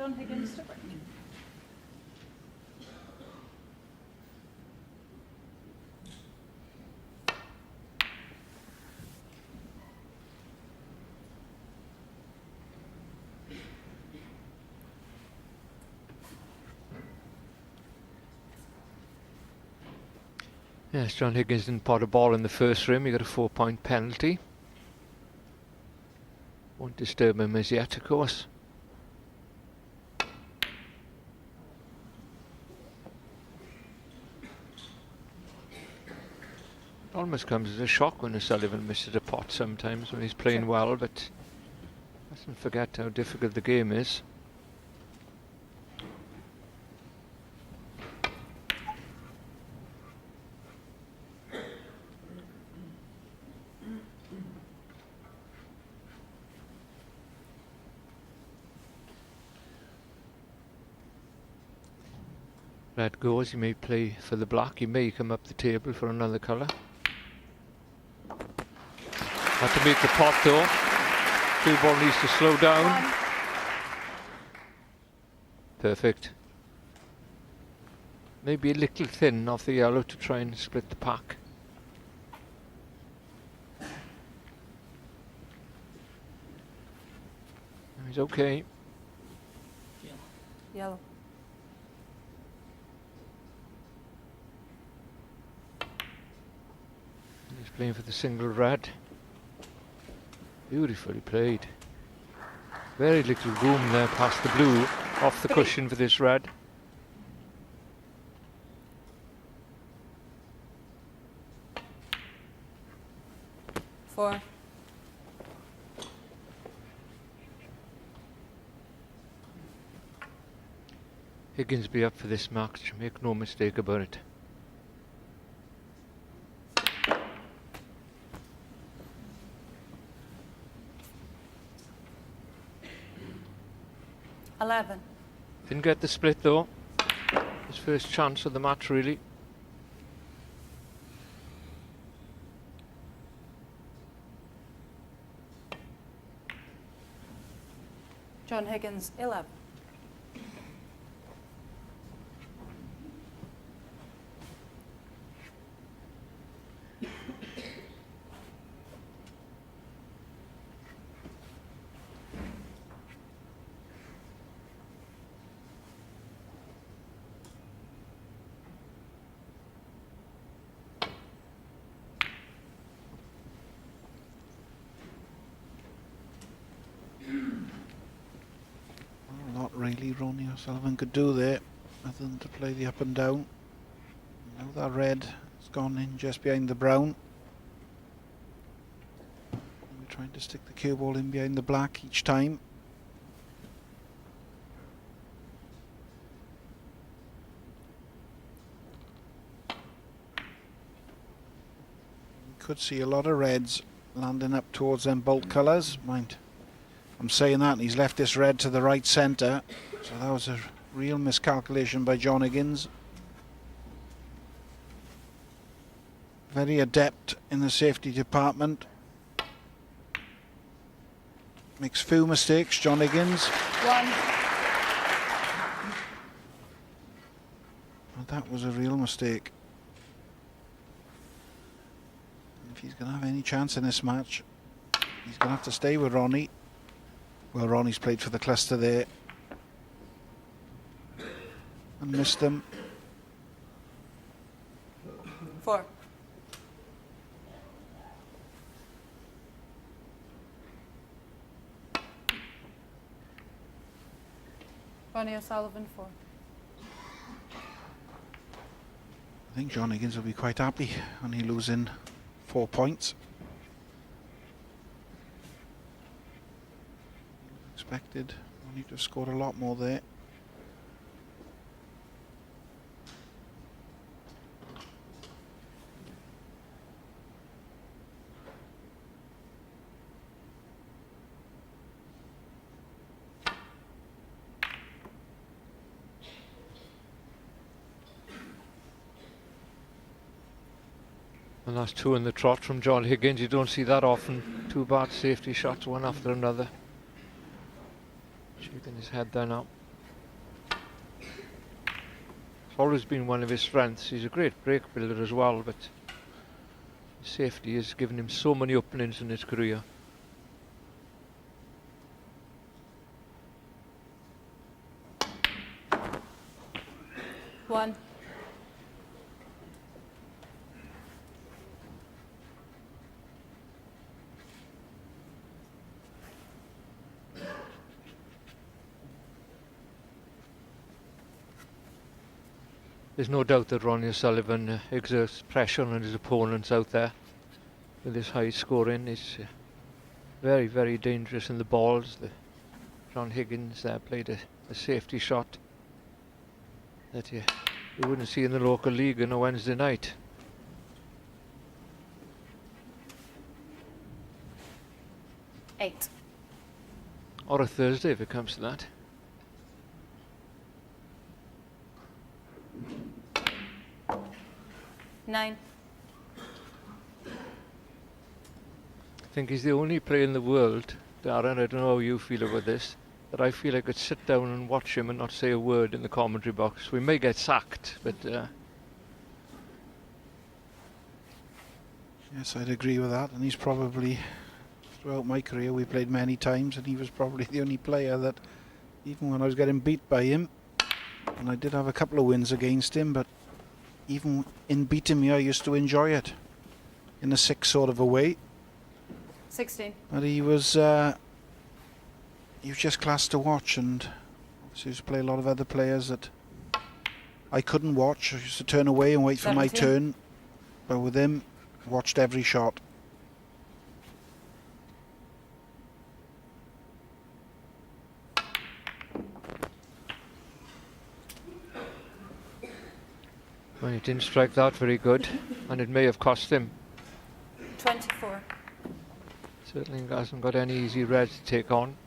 John Higgins to break. Yes, John Higgins didn't pot a ball in the first rim. He got a 4-point penalty. Won't disturb him as yet, of course. It almost comes as a shock when O'Sullivan misses a pot sometimes when he's playing well, but mustn't forget how difficult the game is. Red goes, he may play for the black, he may come up the table for another colour. Had to make the pot though. Cue ball needs to slow down. Perfect. Maybe a little thin off the yellow to try and split the pack. He's okay. Yellow. He's playing for the single red. Beautifully played. Very little room there past the blue, off the cushion for this red. Four. Higgins be up for this match, make no mistake about it. Didn't get the split though. His first chance of the match really. John Higgins, 11. Not really Ronnie O'Sullivan could do there, other than to play the up and down. Now that red has gone in just behind the brown. We're trying to stick the cue ball in behind the black each time. We could see a lot of reds landing up towards them bolt colours. Mind, I'm saying that, and he's left this red to the right centre, so that was a real miscalculation by John Higgins. Very adept in the safety department. Makes few mistakes, John Higgins. One. And that was a real mistake. If he's going to have any chance in this match, he's going to have to stay with Ronnie. Well, Ronnie's played for the cluster there and missed them. 4. Ronnie O'Sullivan, 4. I think John Higgins will be quite happy only losing 4 points. Expected. We need to have scored a lot more there. The last 2 in the trot from John Higgins. You don't see that often. 2 bad safety shots, one after another. Shaking his head there now. It's always been one of his strengths. He's a great break builder as well, but his safety has given him so many openings in his career. One. There's no doubt that Ronnie O'Sullivan exerts pressure on his opponents out there with his high scoring. He's very, very dangerous in the balls. John Higgins there played a safety shot that you wouldn't see in the local league on a Wednesday night. Eight. Or a Thursday if it comes to that. Nine. I think he's the only player in the world, Darren, I don't know how you feel about this, that I feel I could sit down and watch him and not say a word in the commentary box. We may get sacked, but Yes, I'd agree with that. And he's probably, throughout my career, we played many times, and he was probably the only player that, even when I was getting beat by him, and I did have a couple of wins against him, but even in beating me, I used to enjoy it in a sick sort of a way. 16. But he was just class to watch, and obviously used to play a lot of other players that I couldn't watch. I used to turn away and wait for my 17. turn, but with him, watched every shot. well, he didn't strike that very good, and it may have cost him. 24. Certainly hasn't got any easy reds to take on.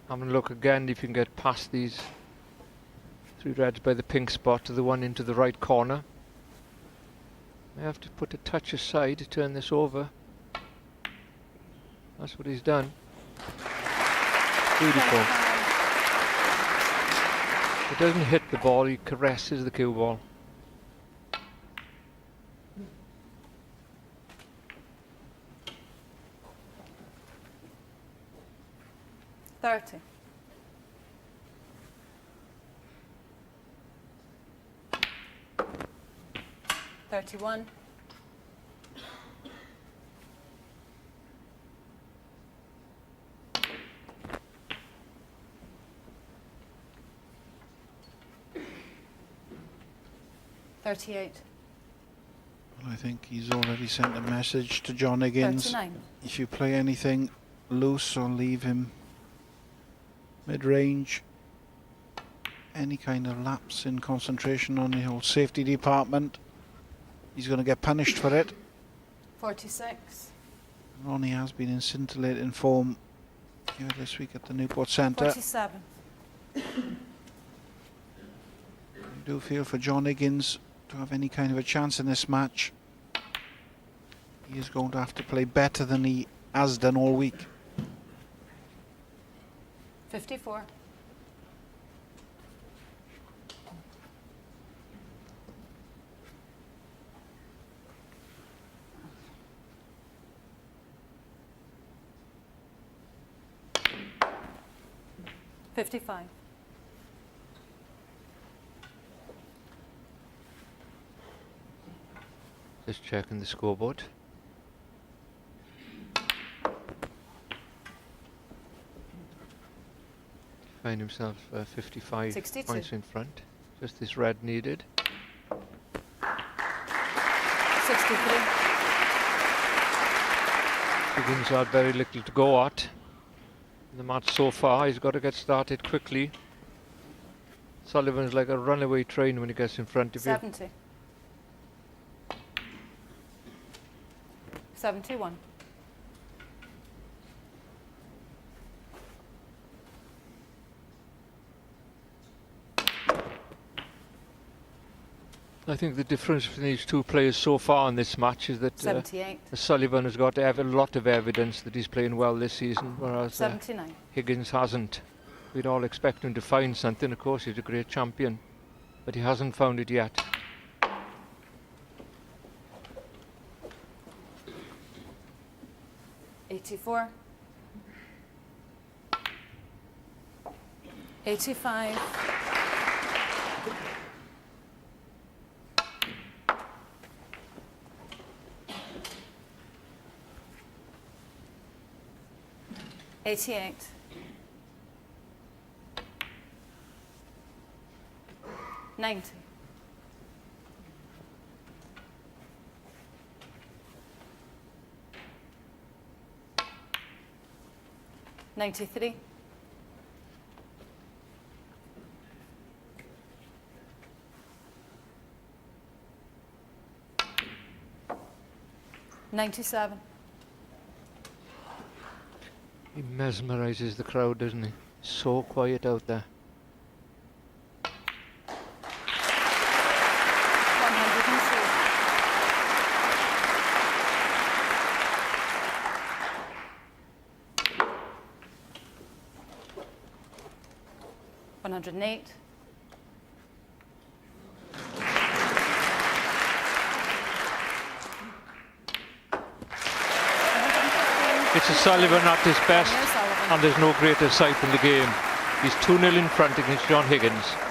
Having a look again if you can get past these three reds by the pink spot to the one into the right corner. May have to put a touch aside to turn this over. That's what he's done. Beautiful. He doesn't hit the ball, he caresses the cue ball. Thirty. $31. $38. Well, I think he's already sent a message to John Higgins. 39. If you play anything loose or leave him mid-range, any kind of lapse in concentration on the whole safety department, he's going to get punished for it. 46. Ronnie has been in scintillating form here this week at the Newport Centre. 47. I do feel for John Higgins to have any kind of a chance in this match, he is going to have to play better than he has done all week. 54. $55. Just checking the scoreboard. Find himself 55 62. points in front. Just this red needed. 63. Higgins had very little to go at in the match so far. He's got to get started quickly. Sullivan's like a runaway train when he gets in front of you. 70. 71. I think the difference between these two players so far in this match is that 78. Sullivan has got a lot of evidence that he's playing well this season, whereas 79. Higgins hasn't. We'd all expect him to find something. Of course, he's a great champion. but he hasn't found it yet. $84. $85. $88. $90. $93. $97. He mesmerises the crowd, doesn't he? So quiet out there. 108. It's a Sullivan at his best, Ronnie O'Sullivan. and there's no greater sight in the game. He's 2-0 in front against John Higgins.